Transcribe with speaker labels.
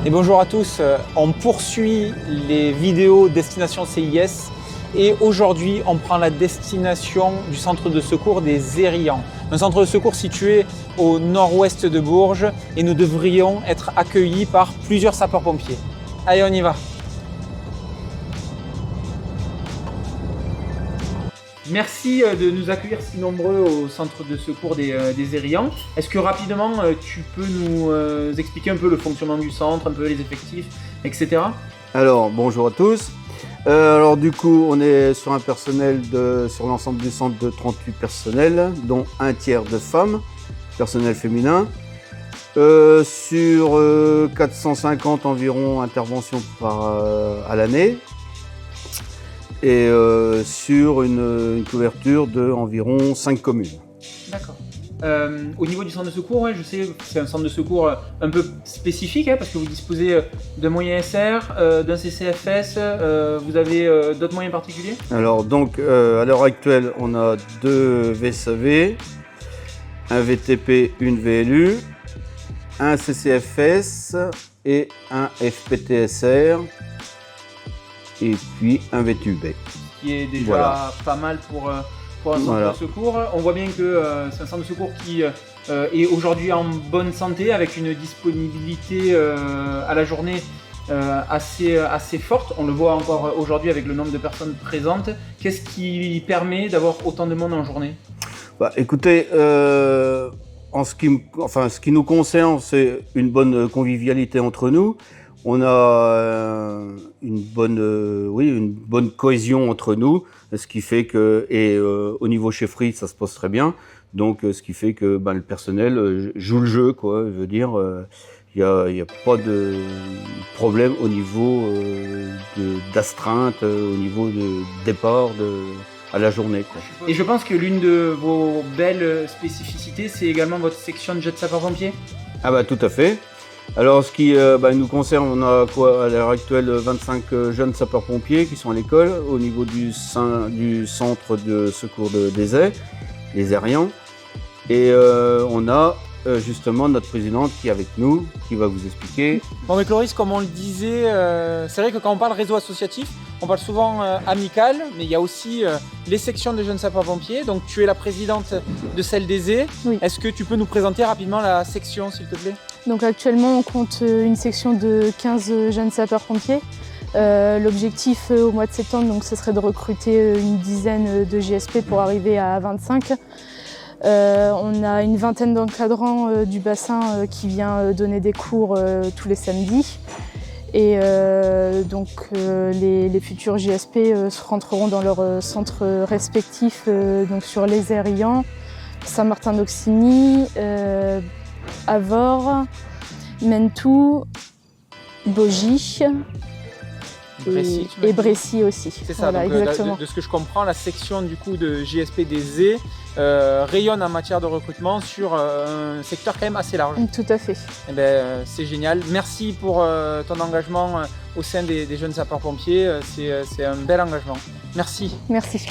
Speaker 1: Et bonjour à tous, on poursuit les vidéos destination CIS et aujourd'hui on prend la destination du centre de secours des Eyrians. Un centre de secours situé au nord-ouest de Bourges et nous devrions être accueillis par plusieurs sapeurs-pompiers. Allez, on y va. Merci de nous accueillir si nombreux au centre de secours des Eyrians. Est-ce que rapidement tu peux nous expliquer un peu le fonctionnement du centre, un peu les effectifs, etc.
Speaker 2: Alors bonjour à tous. Alors du coup on est sur un personnel sur l'ensemble du centre de 38 personnels, dont un tiers de femmes, personnel féminin. Sur 450 environ interventions à l'année. Et sur une couverture d'environ 5 communes.
Speaker 1: D'accord. Au niveau du centre de secours, ouais, je sais que c'est un centre de secours un peu spécifique, parce que vous disposez d'un moyen SR, d'un CCFS, vous avez d'autres moyens particuliers?
Speaker 2: Alors donc à l'heure actuelle, on a 2 VSAV, un VTP, une VLU, un CCFS et un FPTSR. Et puis un VTUB.
Speaker 1: Qui est déjà
Speaker 2: voilà.
Speaker 1: Pas mal pour un centre de secours. On voit bien que c'est un centre de secours qui est aujourd'hui en bonne santé, avec une disponibilité à la journée assez forte. On le voit encore aujourd'hui avec le nombre de personnes présentes. Qu'est-ce qui permet d'avoir autant de monde en journée?
Speaker 2: Écoutez, ce qui nous concerne, c'est une bonne convivialité entre nous. On a une bonne cohésion entre nous, ce qui fait que, au niveau chefferie, ça se passe très bien. Donc, ce qui fait que le personnel joue le jeu, quoi. Je veux dire, il y a pas de problème au niveau d'astreinte, au niveau de départ à la journée, quoi.
Speaker 1: Et je pense que l'une de vos belles spécificités, c'est également votre section de jet de sapeurs-pompiers.
Speaker 2: Ah bah tout à fait. Alors, ce qui nous concerne, on a à l'heure actuelle 25 jeunes sapeurs-pompiers qui sont à l'école au niveau du centre de secours des les Eyrians. Et on a justement notre présidente qui est avec nous, qui va vous expliquer.
Speaker 1: Bon, mais Cloris, comme on le disait, c'est vrai que quand on parle réseau associatif, on parle souvent amical, mais il y a aussi les sections de jeunes sapeurs-pompiers. Donc tu es la présidente de celle des Eyrians.
Speaker 3: Oui.
Speaker 1: Est-ce que tu peux nous présenter rapidement la section, s'il te plaît?
Speaker 3: Donc actuellement, on compte une section de 15 jeunes sapeurs-pompiers. L'objectif au mois de septembre, donc, ce serait de recruter une dizaine de JSP pour arriver à 25. On a une vingtaine d'encadrants du bassin qui vient donner des cours tous les samedis. Et les futurs JSP rentreront dans leurs centres respectifs, donc sur les Eyrians, Saint-Martin-d'Auxigny, Avord, Mentou, Bogy et Brécy aussi.
Speaker 1: C'est ça,
Speaker 3: voilà,
Speaker 1: donc,
Speaker 3: exactement.
Speaker 1: de ce que je comprends, la section du coup de JSP des Eyrians rayonne en matière de recrutement sur un secteur quand même assez large.
Speaker 3: Tout à fait.
Speaker 1: Eh ben, c'est génial. Merci pour ton engagement au sein des jeunes sapeurs-pompiers. C'est un bel engagement. Merci.
Speaker 3: Merci.